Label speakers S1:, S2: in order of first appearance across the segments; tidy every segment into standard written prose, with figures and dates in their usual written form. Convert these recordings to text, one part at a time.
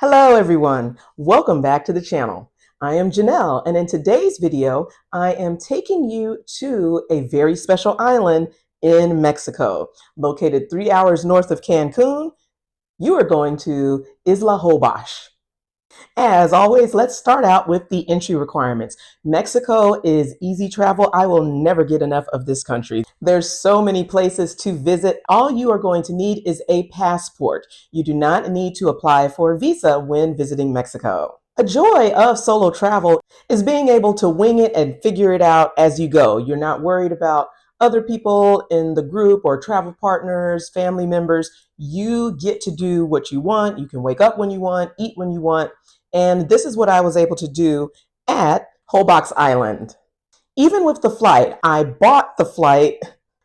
S1: Hello everyone, welcome back to the channel. I am Janelle, and in today's video, I am taking you to a very special island in Mexico. Located 3 hours north of Cancun, you are going to Isla Holbox. As always, let's start out with the entry requirements. Mexico is easy travel. I will never get enough of this country. There's so many places to visit. All you are going to need is a passport. You do not need to apply for a visa when visiting Mexico. A joy of solo travel is being able to wing it and figure it out as you go. You're not worried about other people in the group or travel partners, family members. You get to do what you want. You can wake up when you want, eat when you want. And this is what I was able to do at Holbox Island. Even with the flight, I bought the flight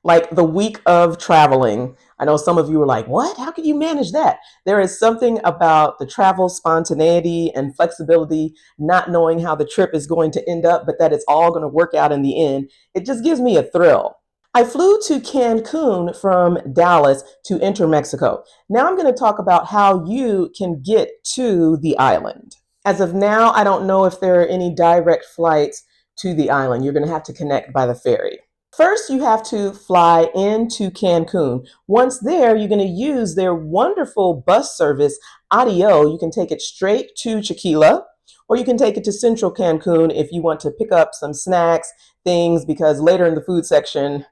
S1: like the week of traveling. I know some of you were like, what? How could you manage that? There is something about the travel spontaneity and flexibility, not knowing how the trip is going to end up, but that it's all going to work out in the end. It just gives me a thrill. I flew to Cancun from Dallas to enter Mexico. Now I'm going to talk about how you can get to the island. As of now, I don't know if there are any direct flights to the island. You're going to have to connect by the ferry. First, you have to fly into Cancun. Once there, you're going to use their wonderful bus service, ADIO. You can take it straight to Chiquila, or you can take it to Central Cancun if you want to pick up some snacks, things, because later in the food section,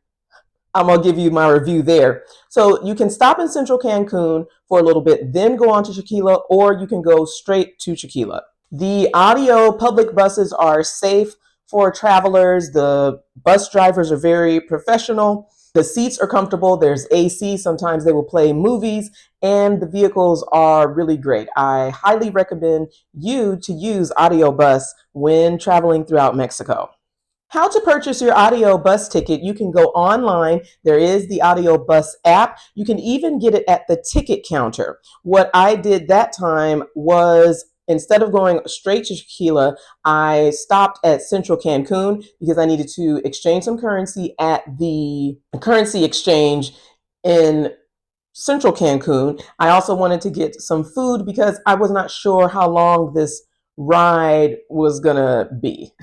S1: I'm going to give you my review there. So you can stop in Central Cancun for a little bit, then go on to Chiquila, or you can go straight to Chiquila. The ADIO public buses are safe for travelers. The bus drivers are very professional. The seats are comfortable. There's AC. Sometimes they will play movies, and the vehicles are really great. I highly recommend you to use ADIO bus when traveling throughout Mexico. How to purchase your ADIO bus ticket? You can go online. There is the ADIO bus app. You can even get it at the ticket counter. What I did that time was, instead of going straight to Chiquila, I stopped at Central Cancun because I needed to exchange some currency at the currency exchange in Central Cancun. I also wanted to get some food because I was not sure how long this ride was gonna be.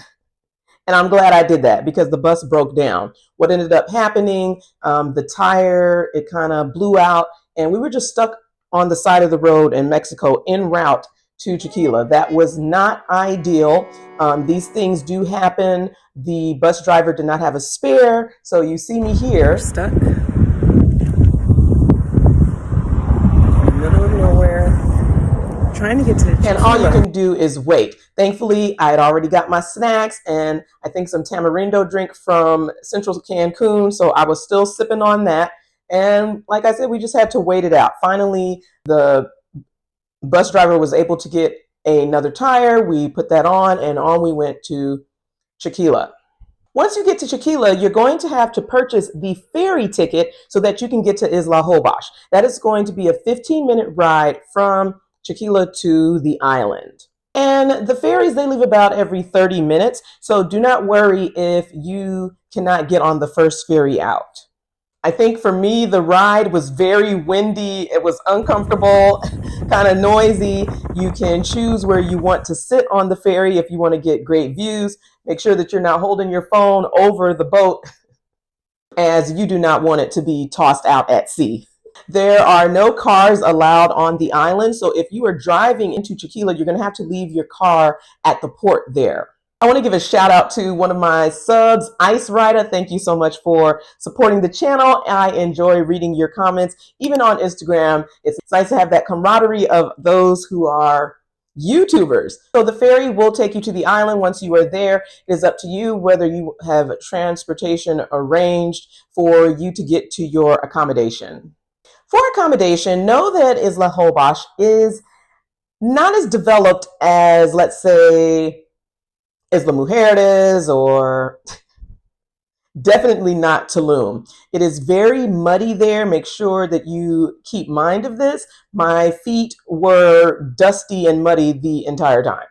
S1: And I'm glad I did that because the bus broke down. What ended up happening, the tire, it kind of blew out, and we were just stuck on the side of the road in Mexico en route to Chiquila. That was not ideal. These things do happen. The bus driver did not have a spare, so you see me here stuck in the middle of nowhere, trying to get to Chiquila. And all you can do is wait. Thankfully, I had already got my snacks and I think some tamarindo drink from Central Cancun, so I was still sipping on that. And like I said, we just had to wait it out. Finally, the bus driver was able to get another tire. We put that on we went to Chiquila. Once you get to Chiquila, you're going to have to purchase the ferry ticket so that you can get to Isla Holbox. That is going to be a 15-minute ride from Chiquila to the island. And the ferries, they leave about every 30 minutes. So do not worry if you cannot get on the first ferry out. I think for me, the ride was very windy. It was uncomfortable, kind of noisy. You can choose where you want to sit on the ferry if you want to get great views. Make sure that you're not holding your phone over the boat, as you do not want it to be tossed out at sea. There are no cars allowed on the island, so if you are driving into Chiquila, you're going to have to leave your car at the port there. I want to give a shout out to one of my subs, Ice Rider. Thank you so much for supporting the channel. I enjoy reading your comments, even on Instagram. It's nice to have that camaraderie of those who are YouTubers. So the ferry will take you to the island. Once you are there, it is up to you whether you have transportation arranged for you to get to your accommodation. For accommodation, know that Isla Holbox is not as developed as, let's say, Isla Mujeres, or definitely not Tulum. It is very muddy there. Make sure that you keep mind of this. My feet were dusty and muddy the entire time.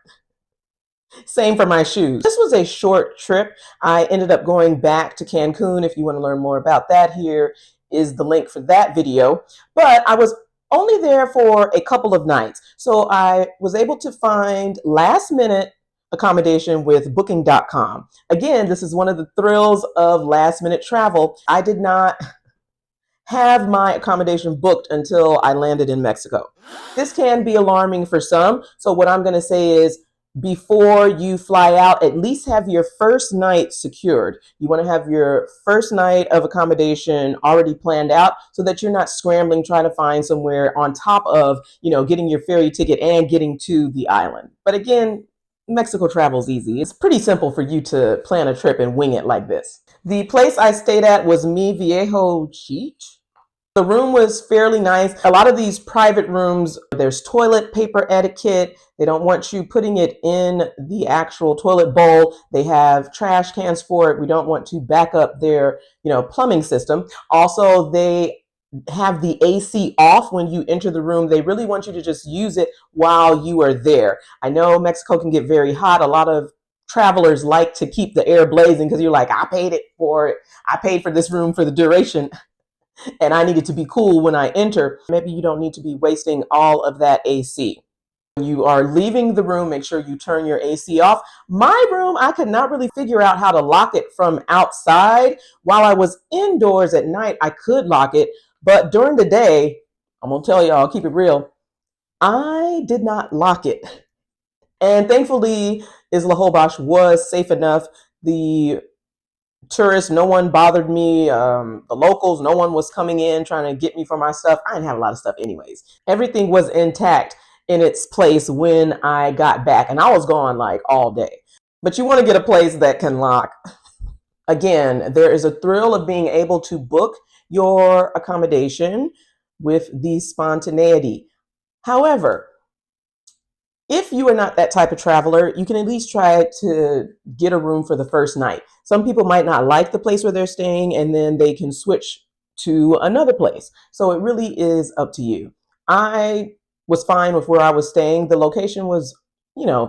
S1: Same for my shoes. This was a short trip. I ended up going back to Cancun. If you want to learn more about that, here is the link for that video. But I was only there for a couple of nights. So I was able to find last minute accommodation with booking.com. Again, this is one of the thrills of last minute travel. I did not have my accommodation booked until I landed in Mexico. This can be alarming for some. So what I'm going to say is, before you fly out, at least have your first night secured. You want to have your first night of accommodation already planned out so that you're not scrambling trying to find somewhere on top of, getting your ferry ticket and getting to the island. But again, Mexico travel is easy. It's pretty simple for you to plan a trip and wing it like this. The place I stayed at was Mi Viejo Cheech. The room was fairly nice. A lot of these private rooms, there's toilet paper etiquette. They don't want you putting it in the actual toilet bowl. They have trash cans for it. We don't want to back up their, plumbing system. Also, they have the AC off when you enter the room. They really want you to just use it while you are there. I know Mexico can get very hot. A lot of travelers like to keep the air blazing because you're like, I paid for it. I paid for this room for the duration, and I needed to be cool when I enter. Maybe you don't need to be wasting all of that AC. When you are leaving the room, make sure you turn your AC off. My room, I could not really figure out how to lock it from outside. While I was indoors at night, I could lock it. But during the day, I'm going to tell y'all, keep it real, I did not lock it. And thankfully, Isla Holbox was safe enough. The tourists, no one bothered me. The locals, no one was coming in trying to get me for my stuff. I didn't have a lot of stuff anyways. Everything was intact in its place when I got back, and I was gone like all day. But you want to get a place that can lock. Again, there is a thrill of being able to book your accommodation with the spontaneity. However, if you are not that type of traveler, you can at least try to get a room for the first night. Some people might not like the place where they're staying, and then they can switch to another place. So it really is up to you. I was fine with where I was staying. The location was,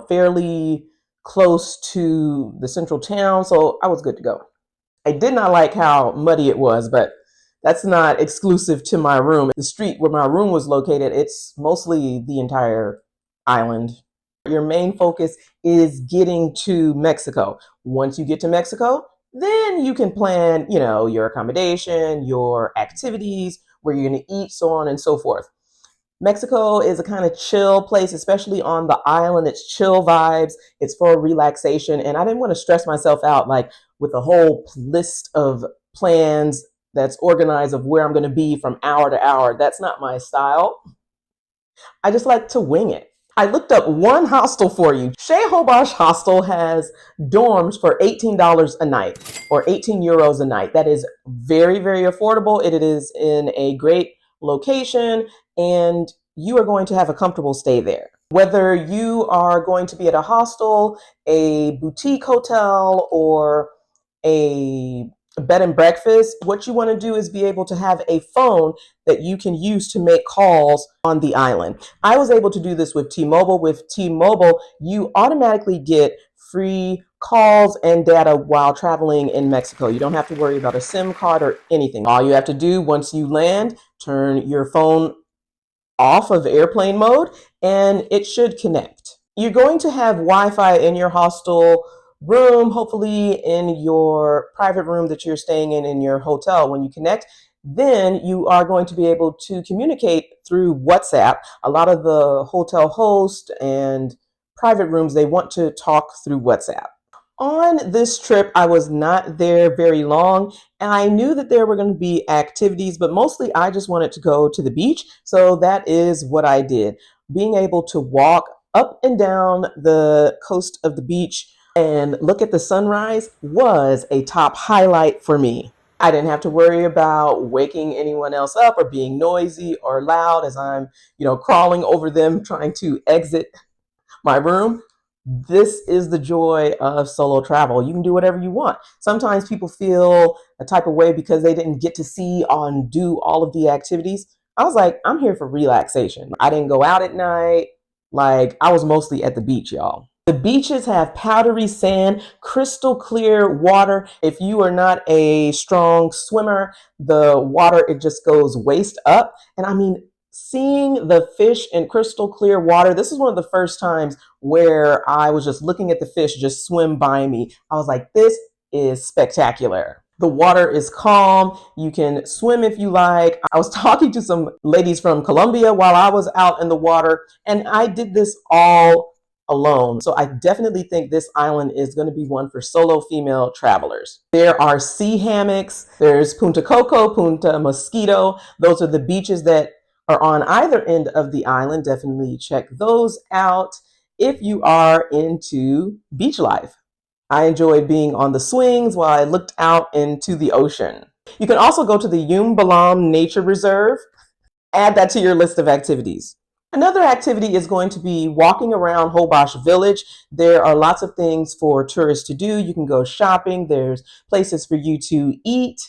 S1: fairly close to the central town, so I was good to go. I did not like how muddy it was, but that's not exclusive to my room. The street where my room was located, it's mostly the entire island. Your main focus is getting to Mexico. Once you get to Mexico, then you can plan, your accommodation, your activities, where you're going to eat, so on and so forth. Mexico is a kind of chill place, especially on the island. It's chill vibes. It's for relaxation. And I didn't want to stress myself out like with a whole list of plans that's organized of where I'm going to be from hour to hour. That's not my style. I just like to wing it. I looked up one hostel for you. Chez Holbox Hostel has dorms for $18 a night, or 18 euros a night. That is very, very affordable. It is in a great location, and you are going to have a comfortable stay there. Whether you are going to be at a hostel, a boutique hotel, or a bed and breakfast, what you want to do is be able to have a phone that you can use to make calls on the island. I was able to do this with T-Mobile. With T-Mobile, you automatically get free calls and data while traveling in Mexico. You don't have to worry about a SIM card or anything. All you have to do once you land, turn your phone off of airplane mode and it should connect. You're going to have Wi-Fi in your hostel room, hopefully in your private room that you're staying in your hotel. When you connect, then you are going to be able to communicate through WhatsApp. A lot of the hotel hosts and private rooms, they want to talk through WhatsApp. On this trip, I was not there very long, and I knew that there were going to be activities, but mostly I just wanted to go to the beach. So that is what I did. Being able to walk up and down the coast of the beach and look at the sunrise was a top highlight for me. I didn't have to worry about waking anyone else up or being noisy or loud as I'm, crawling over them trying to exit my room. This is the joy of solo travel. You can do whatever you want. Sometimes people feel a type of way because they didn't get to see and do all of the activities. I was like, I'm here for relaxation. I didn't go out at night. Like, I was mostly at the beach, y'all. The beaches have powdery sand, crystal clear water. If you are not a strong swimmer, the water, it just goes waist up. And I mean, seeing the fish in crystal clear water. This is one of the first times where I was just looking at the fish just swim by me. I was like, this is spectacular. The water is calm. You can swim if you like. I was talking to some ladies from Colombia while I was out in the water, and I did this all alone. So I definitely think this island is going to be one for solo female travelers. There are sea hammocks. There's Punta Coco, Punta Mosquito. Those are the beaches that are on either end of the island. Definitely check those out if you are into beach life. I enjoyed being on the swings while I looked out into the ocean. You can also go to the Yumbalam Nature Reserve. Add that to your list of activities. Another activity is going to be walking around Holbox Village. There are lots of things for tourists to do. You can go shopping. There's places for you to eat.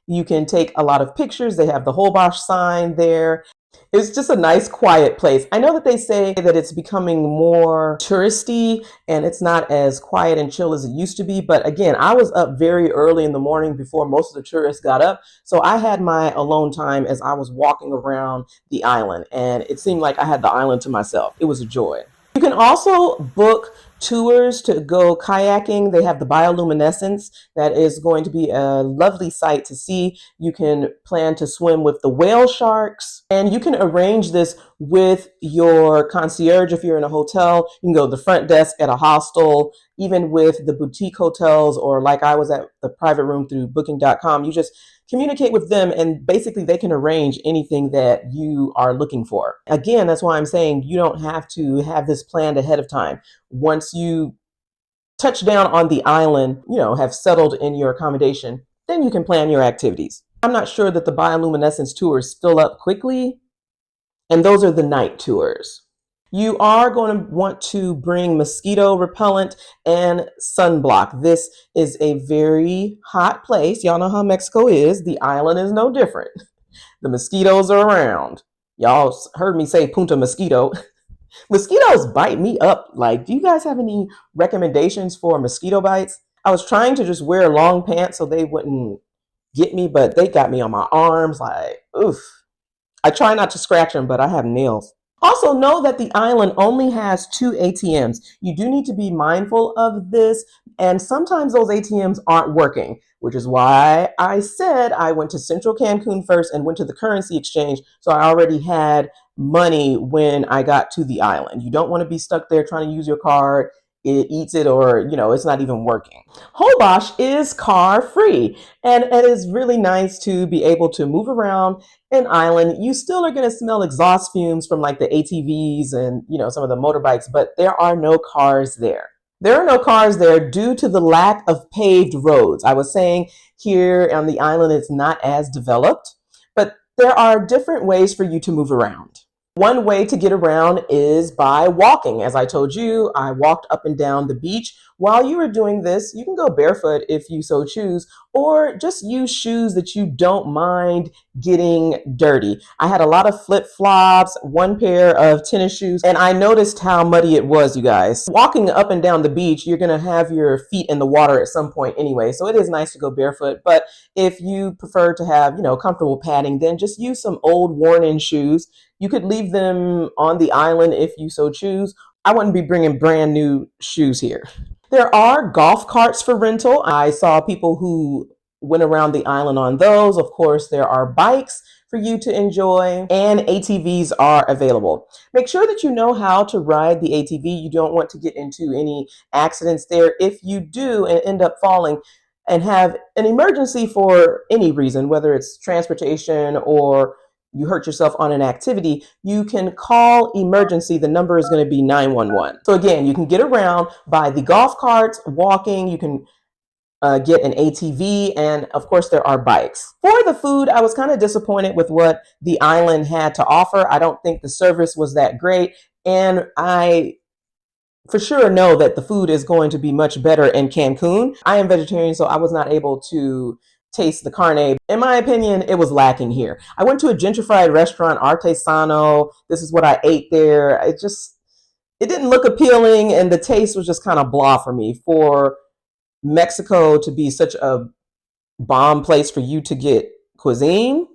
S1: You can take a lot of pictures. They have the Holbox sign there. It's just a nice, quiet place. I know that they say that it's becoming more touristy and it's not as quiet and chill as it used to be. But again, I was up very early in the morning before most of the tourists got up. So I had my alone time as I was walking around the island, and it seemed like I had the island to myself. It was a joy. You can also book tours to go kayaking. They have the bioluminescence. That is going to be a lovely sight to see. You can plan to swim with the whale sharks, and you can arrange this with your concierge if you're in a hotel. You can go to the front desk at a hostel, even with the boutique hotels, or like I was at the private room through booking.com. You just communicate with them and basically they can arrange anything that you are looking for. Again, that's why I'm saying you don't have to have this planned ahead of time. Once you touch down on the island, have settled in your accommodation, then you can plan your activities. I'm not sure that the bioluminescence tours fill up quickly, and those are the night tours. You are going to want to bring mosquito repellent and sunblock. This is a very hot place. Y'all know how Mexico is. The island is no different. The mosquitoes are around. Y'all heard me say Punta Mosquito. Mosquitoes bite me up. Like, do you guys have any recommendations for mosquito bites? I was trying to just wear long pants so they wouldn't get me, but they got me on my arms. Like, oof. I try not to scratch them, but I have nails. Also, know that the island only has 2 ATMs. You do need to be mindful of this, and sometimes those ATMs aren't working, which is why I said I went to Central Cancun first and went to the currency exchange, so I already had money when I got to the island. You don't want to be stuck there trying to use your card. It eats it, or it's not even working. Holbox is car free, and it is really nice to be able to move around an island. You still are going to smell exhaust fumes from like the ATVs and some of the motorbikes, but there are no cars there. There are no cars there due to the lack of paved roads. I was saying here on the island it's not as developed, but there are different ways for you to move around. One way to get around is by walking. As I told you, I walked up and down the beach. While you are doing this, you can go barefoot if you so choose, or just use shoes that you don't mind getting dirty. I had a lot of flip-flops, one pair of tennis shoes, and I noticed how muddy it was, you guys. Walking up and down the beach, you're gonna have your feet in the water at some point anyway, so it is nice to go barefoot. But if you prefer to have, comfortable padding, then just use some old worn-in shoes. You could leave them on the island if you so choose. I wouldn't be bringing brand new shoes here. There are golf carts for rental. I saw people who went around the island on those. Of course, there are bikes for you to enjoy, and ATVs are available. Make sure that you know how to ride the ATV. You don't want to get into any accidents there. If you do and end up falling and have an emergency for any reason, whether it's transportation or you hurt yourself on an activity, you can call emergency. The number is going to be 911. So again, you can get around by the golf carts, walking, you can get an ATV, and of course there are bikes. For the food, I was kind of disappointed with what the island had to offer. I don't think the service was that great, and I for sure know that the food is going to be much better in Cancun. I am vegetarian, so I was not able to taste the carne. In my opinion, it was lacking here. I went to a gentrified restaurant, Artesano. This is what I ate there. It didn't look appealing, and the taste was just kind of blah for me. For Mexico to be such a bomb place for you to get cuisine,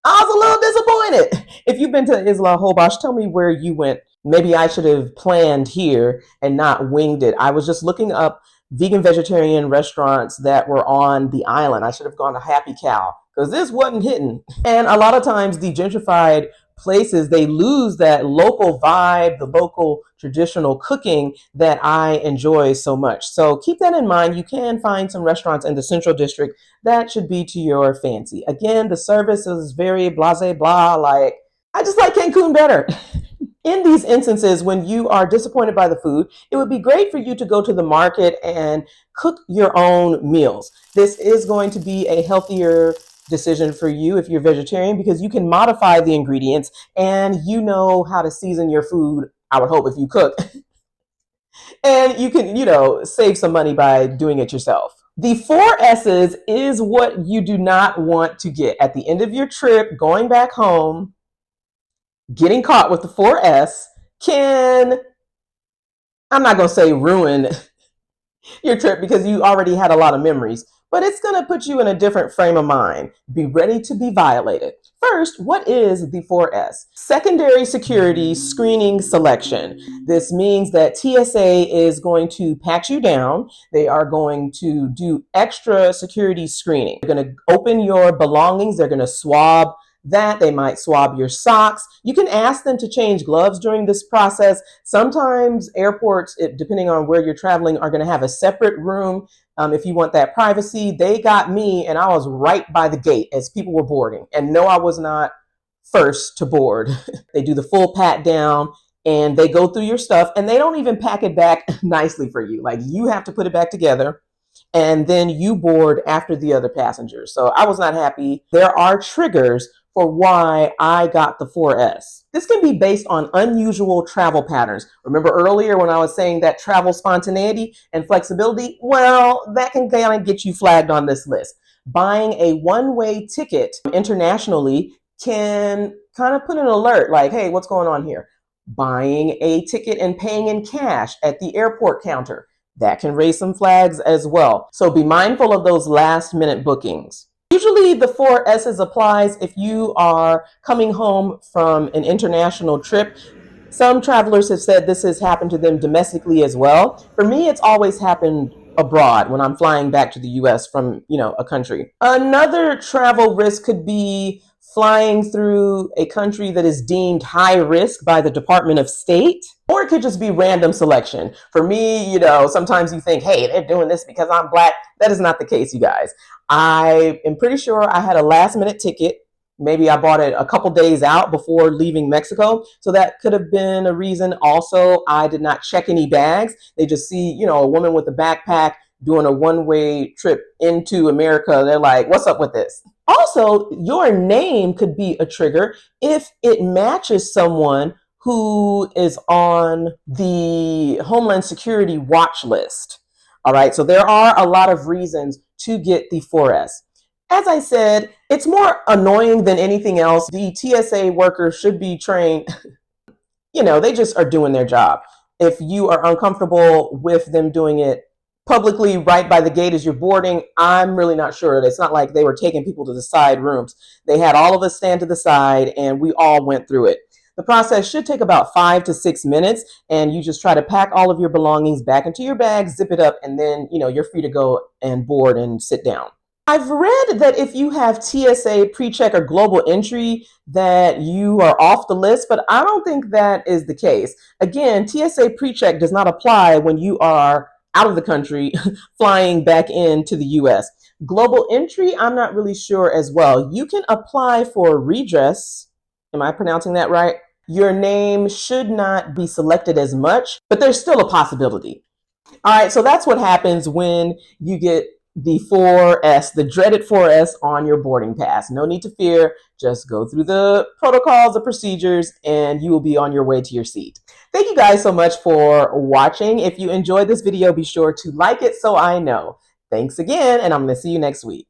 S1: I was a little disappointed. If you've been to Isla Holbox, tell me where you went. Maybe I should have planned here and not winged it. I was just looking up vegan vegetarian restaurants that were on the island. I should have gone to Happy Cow because this wasn't hitting. And a lot of times the gentrified places, they lose that local vibe, the local traditional cooking that I enjoy so much. So keep that in mind. You can find some restaurants in the Central District that should be to your fancy. Again, the service is very blase blah, like I just like Cancun better. In these instances, when you are disappointed by the food, it would be great for you to go to the market and cook your own meals. This is going to be a healthier decision for you if you're vegetarian because you can modify the ingredients and you know how to season your food, I would hope, if you cook. And you can, save some money by doing it yourself. The four S's is what you do not want to get at the end of your trip, going back home. Getting caught with the 4S can, I'm not going to say ruin your trip because you already had a lot of memories, but it's going to put you in a different frame of mind. Be ready to be violated. First, what is the 4S? Secondary security screening selection. This means that TSA is going to pat you down. They are going to do extra security screening. They're going to open your belongings. They're going to swab that. They might swab your socks. You can ask them to change gloves during this process. Sometimes airports, depending on where you're traveling, are going to have a separate room if you want that privacy. They got me, and I was right by the gate as people were boarding. And no, I was not first to board. They do the full pat down, and they go through your stuff, and they don't even pack it back nicely for you. Like, you have to put it back together, and then you board after the other passengers. So I was not happy. There are triggers for why I got the 4S. This can be based on unusual travel patterns. Remember earlier when I was saying that travel spontaneity and flexibility? Well, that can kind of get you flagged on this list. Buying a one-way ticket internationally can kind of put an alert like, hey, what's going on here? Buying a ticket and paying in cash at the airport counter, that can raise some flags as well. So be mindful of those last-minute bookings. Usually the 4S's applies if you are coming home from an international trip. Some travelers have said this has happened to them domestically as well. For me, it's always happened abroad when I'm flying back to the US from, a country. Another travel risk could be flying through a country that is deemed high risk by the Department of State, or it could just be random selection. For me, sometimes you think, hey, they're doing this because I'm Black. That is not the case, you guys. I am pretty sure I had a last minute ticket. Maybe I bought it a couple days out before leaving Mexico. So that could have been a reason. Also, I did not check any bags. They just see, a woman with a backpack doing a one-way trip into America. They're like, what's up with this? Also, your name could be a trigger if it matches someone who is on the Homeland Security watch list. All right, so there are a lot of reasons to get the 4S. As I said, it's more annoying than anything else. The TSA workers should be trained. They just are doing their job. If you are uncomfortable with them doing it publicly right by the gate as you're boarding, I'm really not sure. It's not like they were taking people to the side rooms. They had all of us stand to the side and we all went through it. The process should take about 5 to 6 minutes, and you just try to pack all of your belongings back into your bag, zip it up, and then, you're free to go and board and sit down. I've read that if you have TSA pre-check or global entry that you are off the list, but I don't think that is the case. Again, TSA pre-check does not apply when you are out of the country flying back into the US. Global entry, I'm not really sure as well. You can apply for redress. Am I pronouncing that right? Your name should not be selected as much, but there's still a possibility. All right, so that's what happens when you get the 4S, the dreaded 4S on your boarding pass. No need to fear. Just go through the protocols, the procedures, and you will be on your way to your seat. Thank you guys so much for watching. If you enjoyed this video, be sure to like it so I know. Thanks again, and I'm going to see you next week.